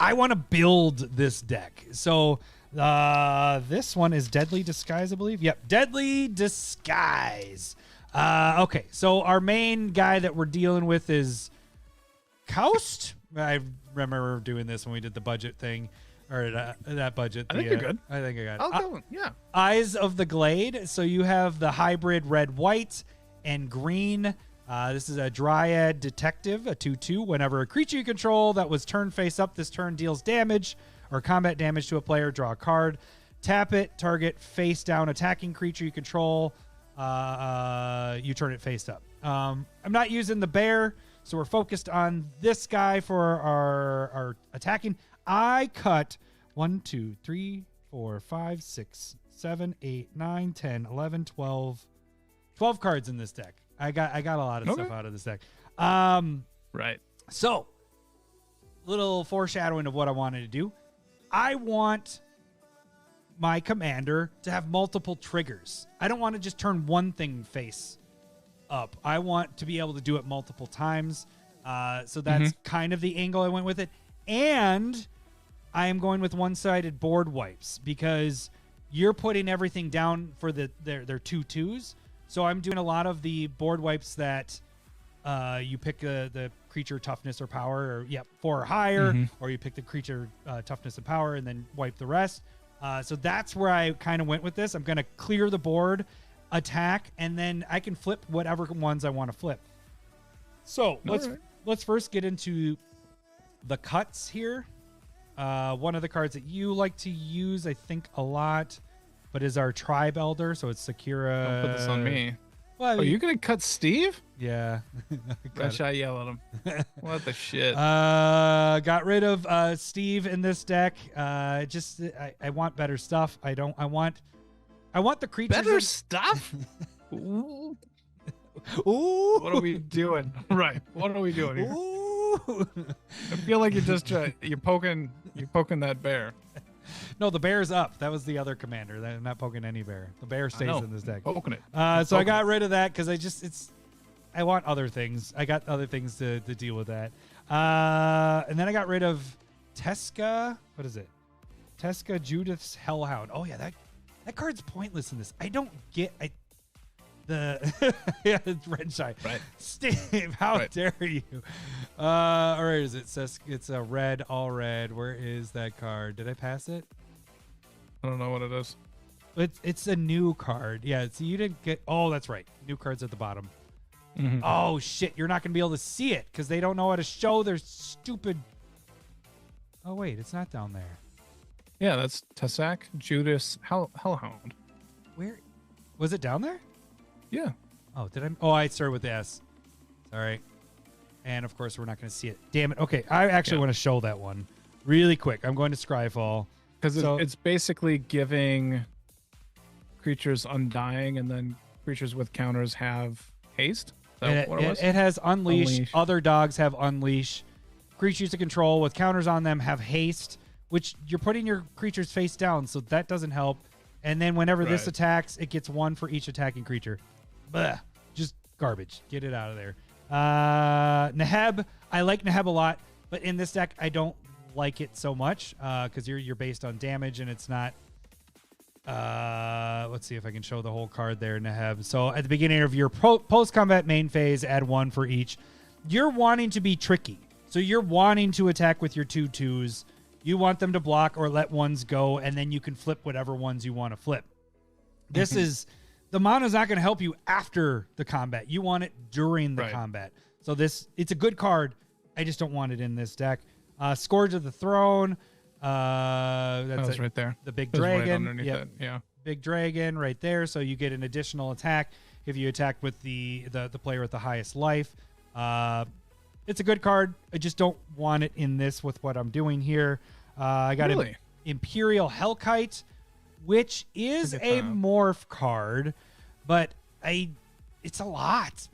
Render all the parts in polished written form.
I want to build this deck. So this one is Deadly Disguise, I believe. Yep, Deadly Disguise. Okay, so our main guy that we're dealing with is Kaust. I remember doing this when we did the budget thing, or that budget. I think you're good. I think I got it. I'll go. Yeah. Eyes of the Glade. So you have the hybrid red-white and green. This is a Dryad Detective, a 2/2. Whenever a creature you control that was turned face up this turn deals damage or combat damage to a player, draw a card. Tap it, target face down attacking creature you control. You turn it face up. I'm not using the bear, so we're focused on this guy for our attacking. I cut 1, 2, 3, 4, 5, 6, 7, 8, 9, 10, 11, 12 cards in this deck. I got a lot of stuff out of this deck. Right. So, little foreshadowing of what I wanted to do. I want my commander to have multiple triggers. I don't want to just turn one thing face up. I want to be able to do it multiple times. So that's kind of the angle I went with it. And I am going with one-sided board wipes because you're putting everything down for their 2/2s. So I'm doing a lot of the board wipes that you pick the creature toughness or power, or 4 or higher, or you pick the creature toughness and power and then wipe the rest. So that's where I kind of went with this. I'm going to clear the board, attack, and then I can flip whatever ones I want to flip. So let's first get into the cuts here. One of the cards that you like to use, I think, a lot, but is our Tribe Elder. So it's Sakura. Don't put this on me. Well, I mean, you're going to cut Steve? Yeah. Should I yell at him? What the shit? Got rid of Steve in this deck. I want better stuff. I want the creatures. Better stuff? Ooh. Ooh. What are we doing? Right. What are we doing here? Ooh. I feel like you're poking that bear. No, the bear's up. That was the other commander. I'm not poking any bear. The bear stays in this deck. Poking it. So I got rid of that because I want other things. I got other things to deal with that. And then I got rid of Teska. What is it? Teska Judith's Hellhound. Oh yeah, that card's pointless in this. I don't get it's red shine. Right. Steve, how dare you? All right, is it says it's a red, all red. Where is that card? Did I pass it? I don't know what it is. It's a new card. Yeah, so you didn't get. Oh, that's right. New cards at the bottom. Oh shit, you're not gonna be able to see it because they don't know how to show their stupid. Oh wait, it's not down there. Yeah, that's Tessak Judas Hellhound. Where was it down there? Yeah. Oh, did I? Oh, I started with the S. Sorry. And of course, we're not going to see it. Damn it. Okay, I actually want to show that one really quick. I'm going to Scryfall. Because it's basically giving creatures undying, and then creatures with counters have haste. Is that what it was? It has unleash. Other dogs have unleash. Creatures to control with counters on them have haste, which you're putting your creatures face down, so that doesn't help. And then whenever this attacks, it gets 1 for each attacking creature. Blech. Just garbage. Get it out of there. Neheb. I like Neheb a lot, but in this deck, I don't like it so much because you're based on damage, and it's not. Let's see if I can show the whole card there, Neheb. So at the beginning of your post-combat main phase, add 1 for each. You're wanting to be tricky. So you're wanting to attack with your 2/2s. You want them to block or let ones go, and then you can flip whatever ones you want to flip. This is... The mana's not going to help you after the combat. You want it during the combat. So it's a good card. I just don't want it in this deck. Scourge of the Throne. That's right there. The big Right dragon. underneath it. Yeah. Big dragon right there. So you get an additional attack if you attack with the player with the highest life. It's a good card. I just don't want it in this with what I'm doing here. I got an Imperial Hellkite, which is a morph card, but it's a lot.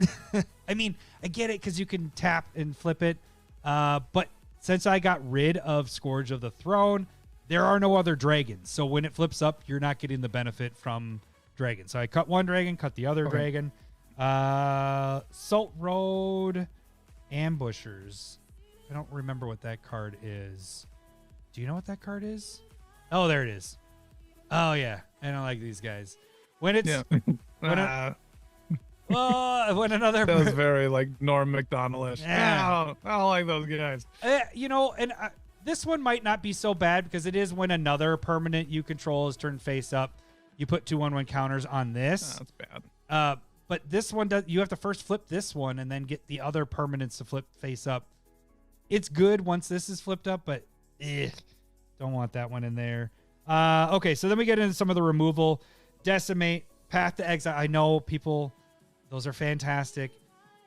I mean, I get it because you can tap and flip it, but since I got rid of Scourge of the Throne, there are no other dragons. So when it flips up, you're not getting the benefit from dragons. So I cut one dragon, cut the other dragon. Salt Road Ambushers. I don't remember what that card is. Do you know what that card is? Oh, there it is. Oh yeah, I don't like these guys. When it's when another that was very like Norm Macdonald-ish. Yeah. I don't like those guys. This one might not be so bad because it is when another permanent you control is turned face up. You put 2/1/1 counters on this. That's bad. But this one does. You have to first flip this one and then get the other permanents to flip face up. It's good once this is flipped up, but don't want that one in there. Okay, so then we get into some of the removal. Decimate, Path to Exile. I know people, those are fantastic.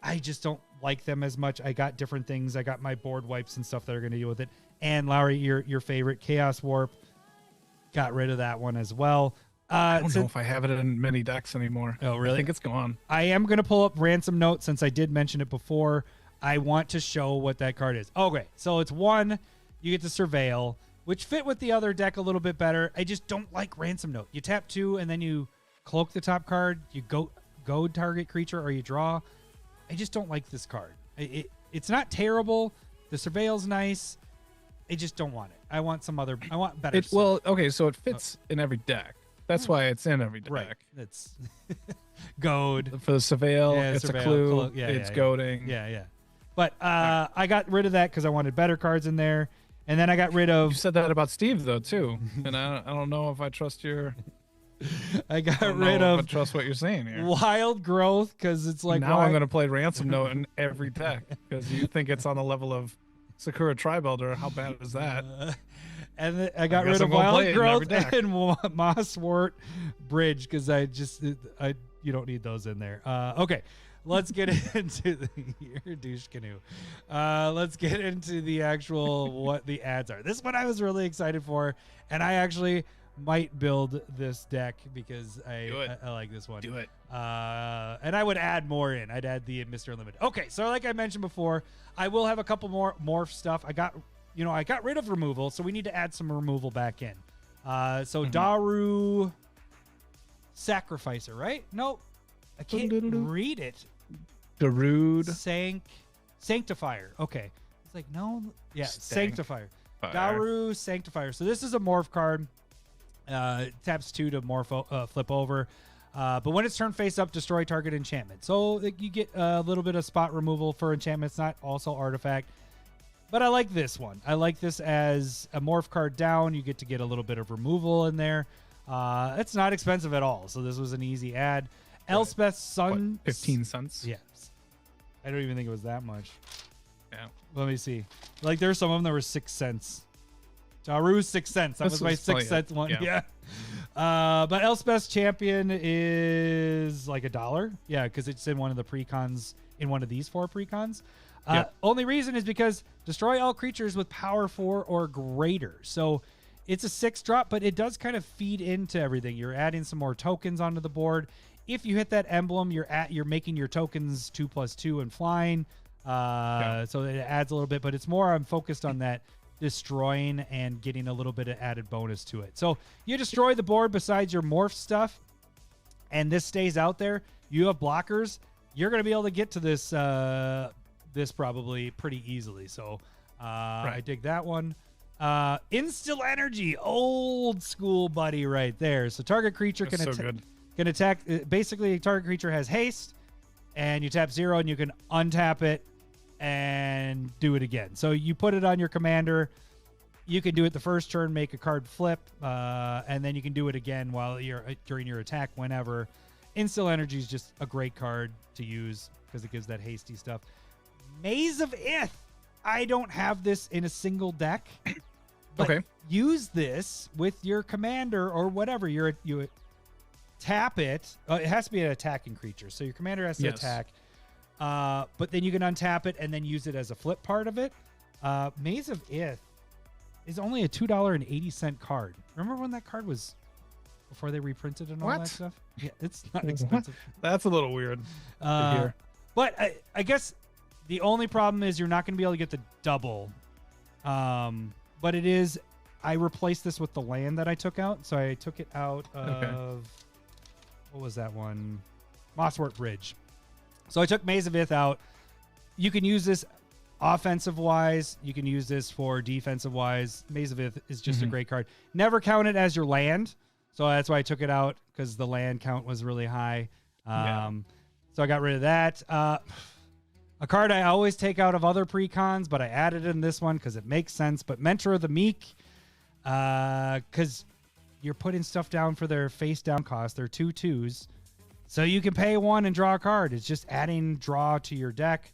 I just don't like them as much. I got different things. I got my board wipes and stuff that are going to deal with it. And Lowry, your favorite, Chaos Warp. Got rid of that one as well. I don't know if I have it in many decks anymore. Oh, really? I think it's gone. I am going to pull up Ransom Note since I did mention it before. I want to show what that card is. Okay, so it's 1. You get to Surveil, which fit with the other deck a little bit better. I just don't like Ransom Note. You tap 2 and then you cloak the top card. You go target creature or you draw. I just don't like this card. It's not terrible. The Surveil's nice. I just don't want it. I want better stuff. Well, okay, so it fits in every deck. That's why it's in every deck. Right. That's goad. For the Surveil, it's Surveil, a clue. Yeah, it's yeah, goading. Yeah. But I got rid of that because I wanted better cards in there. And then I got rid of... You said that about Steve, though, too. And I don't know if I trust your... I trust what you're saying here. Wild Growth, because it's like... Now I'm going to play Ransom Note in every deck because you think it's on the level of Sakura Tri-Builder. How bad is that? And I got rid of Wild Growth and Mosswort Bridge because you don't need those in there. Okay, let's get into your douche canoe. Let's get into the actual what the ads are. This one I was really excited for, and I actually might build this deck because I like this one. Do it. And I would add more in. I'd add the Mr. Unlimited. Okay, so like I mentioned before, I will have a couple more morph stuff. I got rid of removal, so we need to add some removal back in. Daru Sacrificer, right? No, I can't read it. Darude. Sanctifier. Okay. It's like, no. Yeah, Sanctifier. Fire. Daru Sanctifier. So this is a morph card. Taps 2 to morph flip over. But when it's turned face up, destroy target enchantment. So you get a little bit of spot removal for enchantments, not also artifact. But I like this one. I like this as a morph card down. You get a little bit of removal in there. It's not expensive at all. So this was an easy add. Elspeth's Sun. 15 cents? Yes. I don't even think it was that much. Yeah. Let me see. Like there's some of them that were 6 cents. Daru's 6 cents. That was my 6 cent one. Yeah. But Elspeth's Champion is like $1. Yeah, because it's in one of the precons, in one of these 4 precons. Only reason is because destroy all creatures with power 4 or greater. So it's a 6-drop, but it does kind of feed into everything. You're adding some more tokens onto the board. If you hit that emblem, you're making your tokens 2+2 and flying. So it adds a little bit, but it's more I'm focused on that destroying and getting a little bit of added bonus to it. So you destroy the board besides your morph stuff, and this stays out there. You have blockers. You're going to be able to get to this this probably pretty easily. So I dig that one. Instill Energy, old school buddy right there. So target creature can attack. Basically, target creature has haste, and you tap 0, and you can untap it and do it again. So you put it on your commander. You can do it the first turn, make a card flip, and then you can do it again while you're during your attack whenever. Instill Energy is just a great card to use because it gives that hasty stuff. Maze of Ith. I don't have this in a single deck. But use this with your commander or whatever. You tap it. It has to be an attacking creature, so your commander has to attack. But then you can untap it and then use it as a flip part of it. Maze of Ith is only a $2.80 card. Remember when that card was before they reprinted and all that stuff? Yeah, it's not expensive. That's a little weird to hear. But I guess the only problem is you're not going to be able to get the double. But it is, I replaced this with the land that I took out. So I took it out of, what was that one? Mosswort Bridge. So I took Maze of Ith out. You can use this Offensive wise, you can use this for defensive wise. Maze of Ith is just a great card. Never count it as your land. So that's why I took it out, because the land count was really high. So I got rid of that. A card I always take out of other precons, but I added in this one because it makes sense. But Mentor of the Meek, because you're putting stuff down for their face down cost. They're 2/2s. So you can pay 1 and draw a card. It's just adding draw to your deck.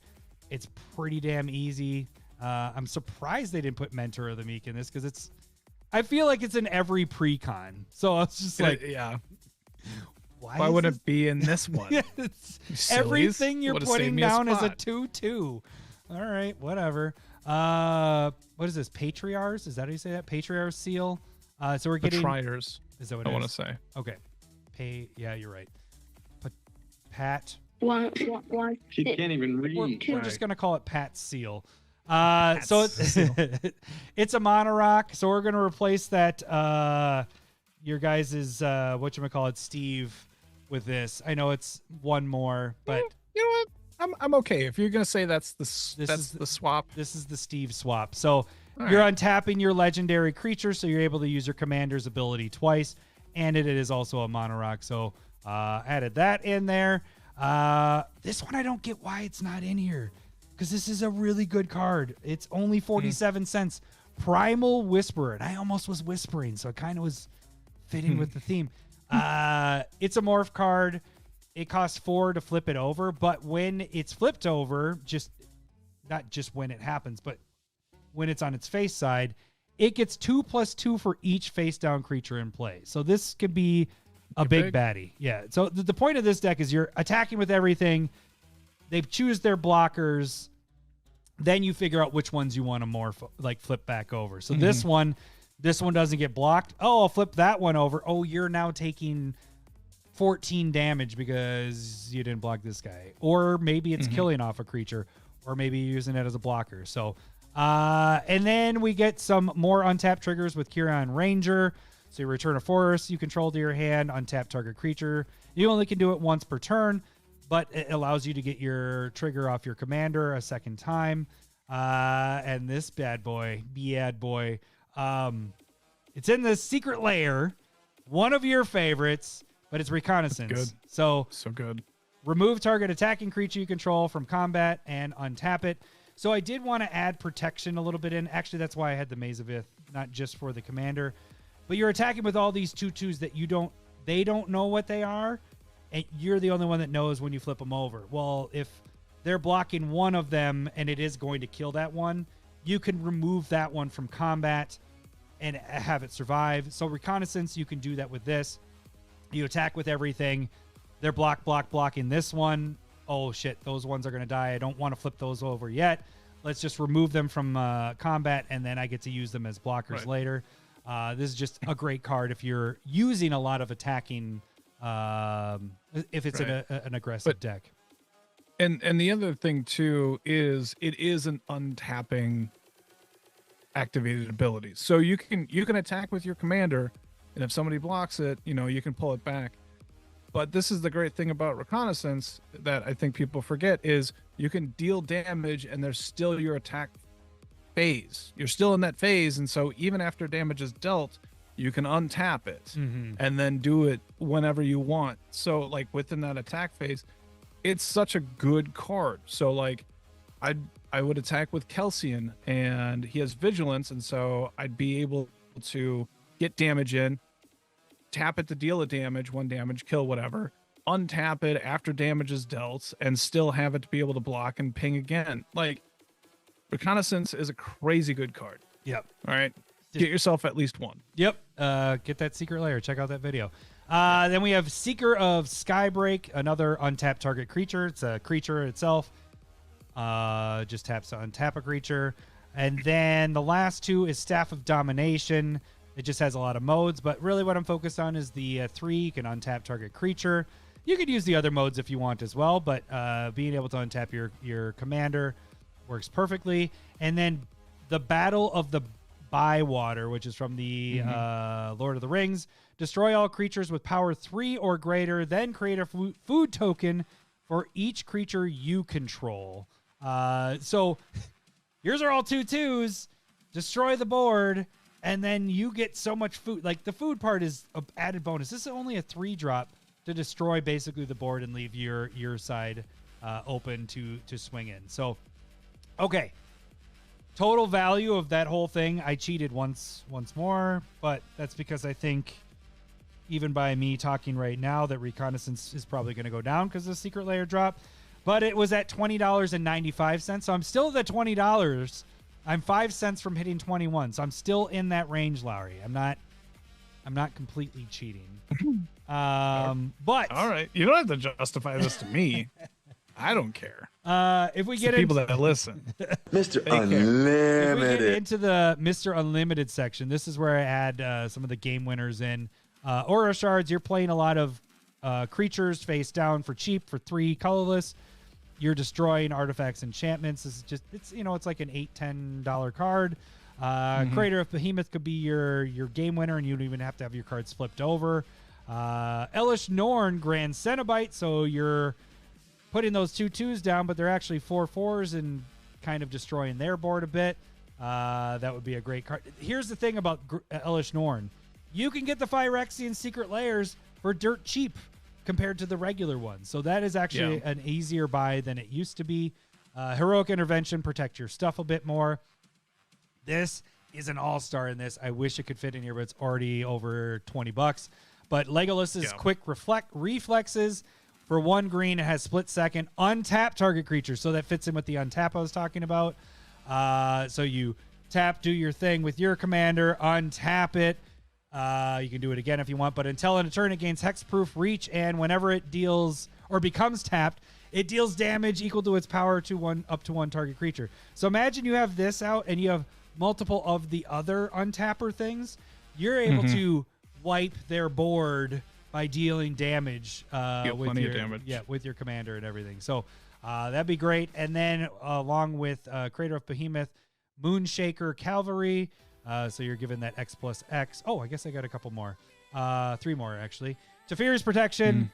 It's pretty damn easy. I'm surprised they didn't put Mentor of the Meek in this, because I feel like it's in every precon. So I was just like, yeah. Why would it be in this one? Everything you're putting down is a 2/2. All right, whatever. What is this? Patriarchs? Is that how you say that? Patriarch seal. So we're getting Patriars. Is that what I it want is? to say? Okay. Yeah, you're right. Pat. One. She can't even read. We're just gonna call it Pat seal. Pat's So seal. it's a monorock. So we're gonna replace that. Your guys' whatchamacallit, Steve, with this. I know it's one more, but You know what? I'm okay. If you're gonna say that's the swap. This is the Steve swap. So you're untapping your legendary creature, so you're able to use your commander's ability twice, and it is also a monorock. So added that in there. This one I don't get why it's not in here, because this is a really good card. It's only 47 cents. Primal Whisperer, and I almost was whispering, so it kind of was fitting with the theme. It's a morph card. It costs 4 to flip it over, but when it's flipped over, not just when it happens, but when it's on its face side, it gets 2+2 for each face down creature in play. So this could be a big baddie. Yeah. So the point of this deck is you're attacking with everything. They choose their blockers. Then you figure out which ones you want to morph, like flip back over. So this one doesn't get blocked. Oh, I'll flip that one over. Oh, you're now taking 14 damage because you didn't block this guy. Or maybe it's killing off a creature, or maybe you're using it as a blocker. So, and then we get some more untapped triggers with Kiran Ranger. So you return a forest you control to your hand, untap target creature. You only can do it once per turn, but it allows you to get your trigger off your commander a second time. And this bad boy, it's in the secret lair, one of your favorites, but it's reconnaissance. Good. So good. Remove target attacking creature you control from combat and untap it. So I did want to add protection a little bit in. Actually, that's why I had the Maze of Ith, not just for the commander. But you're attacking with all these 2/2s that they don't know what they are, and you're the only one that knows when you flip them over. Well, if they're blocking one of them and it is going to kill that one, you can remove that one from combat and have it survive. So reconnaissance, you can do that with this. You attack with everything. They're blocking this one. Oh shit, those ones are going to die. I don't want to flip those over yet. Let's just remove them from combat, and then I get to use them as blockers later. This is just a great card if you're using a lot of attacking, if it's an aggressive deck. And the other thing too is it is an untapping activated ability. So you can attack with your commander, and if somebody blocks it, you can pull it back. But this is the great thing about reconnaissance that I think people forget is you can deal damage and there's still your attack phase. You're still in that phase, and so even after damage is dealt, you can untap it and then do it whenever you want. So like within that attack phase, it's such a good card. So like I would attack with Kelsian, and he has vigilance, and so I'd be able to get damage in, tap it to deal a damage, 1 damage, kill whatever, untap it after damage is dealt, and still have it to be able to block and ping again. Like, reconnaissance is a crazy good card. Yep. All right. Get yourself at least one. Yep. Get that secret lair. Check out that video. Then we have Seeker of Skybreak, another untapped target creature. It's a creature itself. Just taps to untap a creature. And then the last two is Staff of Domination. It just has a lot of modes, but really what I'm focused on is the 3. You can untap target creature. You could use the other modes if you want as well, but being able to untap your commander works perfectly. And then the Battle of the Bywater, which is from the Lord of the Rings. Destroy all creatures with power 3 or greater, then create a food token for each creature you control. So Yours are all 2/2s. Destroy the board, and then you get so much food. Like, the food part is an added bonus. This is only a 3-drop to destroy basically the board and leave your side open to swing in. So, okay. Total value of that whole thing, I cheated once more, but that's because I think even by me talking right now that reconnaissance is probably going to go down because of the secret layer drop. But it was at $20.95, so I'm still at $20. I'm 5 cents from hitting 21, so I'm still in that range, Lowry. I'm not completely cheating. But all right, you don't have to justify this to me. I don't care. If we It's get the people that listen, Mr. They care. if we get Unlimited. into the Mr. Unlimited section, this is where I add some of the game winners in. Aura shards, you're playing a lot of creatures face down for cheap for 3 colorless. You're destroying artifacts, enchantments. This is just, it's like an $8-10 card. Crater of Behemoth could be your game winner, and you don't even have to have your cards flipped over. Elish Norn, Grand Cenobite, so you're putting those 2/2s down, but they're actually 4/4s and kind of destroying their board a bit. That would be a great card. Here's the thing about Elish Norn. You can get the Phyrexian Secret Layers for dirt cheap compared to the regular ones. So that is actually an easier buy than it used to be. Heroic Intervention, protect your stuff a bit more. This is an all-star in this. I wish it could fit in here, but it's already over $20. But Legolas's quick reflexes. For 1 green, it has split second. Untap target creature. So that fits in with the untap I was talking about. So you tap, do your thing with your commander, untap it. You can do it again if you want, but until in a turn it gains hexproof reach, and whenever it deals or becomes tapped, it deals damage equal to its power to up to 1 target creature. So imagine you have this out and you have multiple of the other untapper things. You're able to wipe their board by dealing damage with your commander and everything. So that'd be great. And then along with Crater of Behemoth, Moonshaker Cavalry. So you're given that X+X. Oh, I guess I got a couple more. 3 more, actually. Teferi's Protection,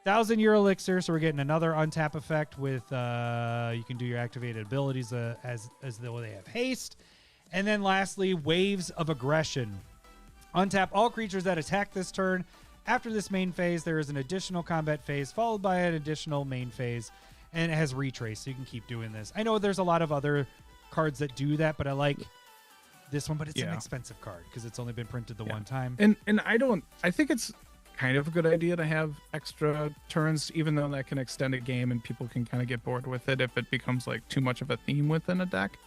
1,000-year elixir. So we're getting another untap effect with you can do your activated abilities as though they have haste. And then lastly, Waves of Aggression. Untap all creatures that attack this turn. After this main phase, there is an additional combat phase followed by an additional main phase. And it has Retrace, so you can keep doing this. I know there's a lot of other cards that do that, but I like this one, but it's an expensive card because it's only been printed the one time. And I think it's kind of a good idea to have extra turns, even though that can extend a game and people can kind of get bored with it if it becomes like too much of a theme within a deck.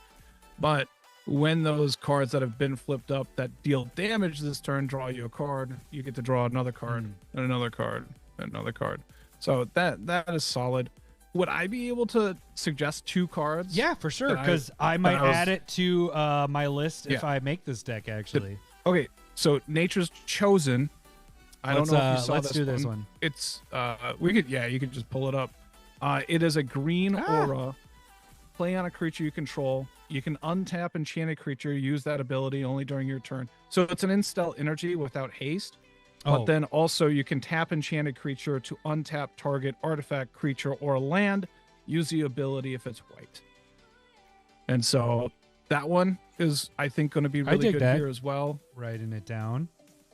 But when those cards that have been flipped up that deal damage this turn draw you a card, you get to draw another card and another card and another card. So that is solid. Would I be able to suggest 2 cards? Yeah, for sure, because I might add it to my list if I make this deck, actually. Okay, so Nature's Chosen. I don't know if you saw let's do this one. It's you could just pull it up. It is a green aura. Play on a creature you control. You can untap enchanted creature, use that ability only during your turn. So it's an Instell energy without haste. But then also you can tap enchanted creature to untap target artifact, creature, or land. Use the ability if it's white. And so that one is, I think, going to be really good here as well. Writing it down.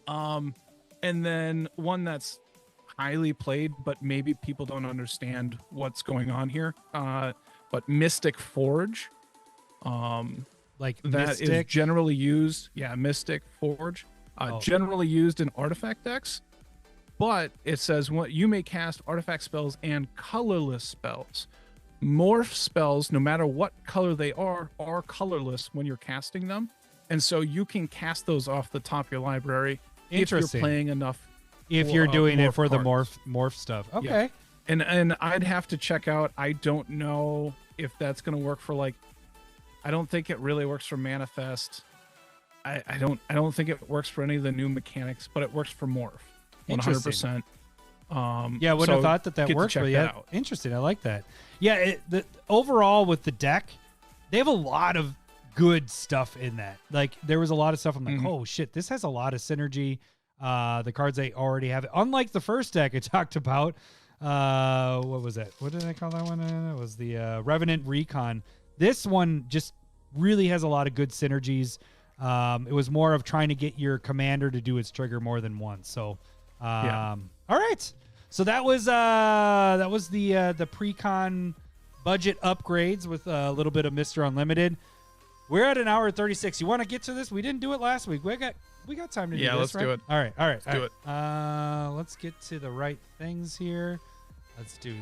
And then one that's highly played, but maybe people don't understand what's going on here. But Mystic Forge. Like that Mystic? is generally used. Yeah, Mystic Forge. Generally used in artifact decks, but it says what you may cast artifact spells and colorless spells. Morph spells, no matter what color they are colorless when you're casting them, and so you can cast those off the top of your library if you're playing enough. If you're doing it for the morph stuff, okay. Yeah. And I'd have to check out. I don't know if that's going to work for I don't think it really works for Manifest. I don't think it works for any of the new mechanics, but it works for Morph 100%. I wouldn't have thought that worked, but yeah, interesting. I like that. Yeah, overall with the deck, they have a lot of good stuff in that. Like there was a lot of stuff I'm like, oh shit, this has a lot of synergy. The cards they already have, unlike the first deck I talked about. What was that? What did I call that one? It was the Revenant Recon. This one just really has a lot of good synergies. It was more of trying to get your commander to do its trigger more than once. So, all right. So that was the Precon budget upgrades with a little bit of Mr. Unlimited. We're at an hour 36. You want to get to this? We didn't do it last week. We got time to do this, let's right? do it. All right. Let's do it. Let's get to the right things here. Let's do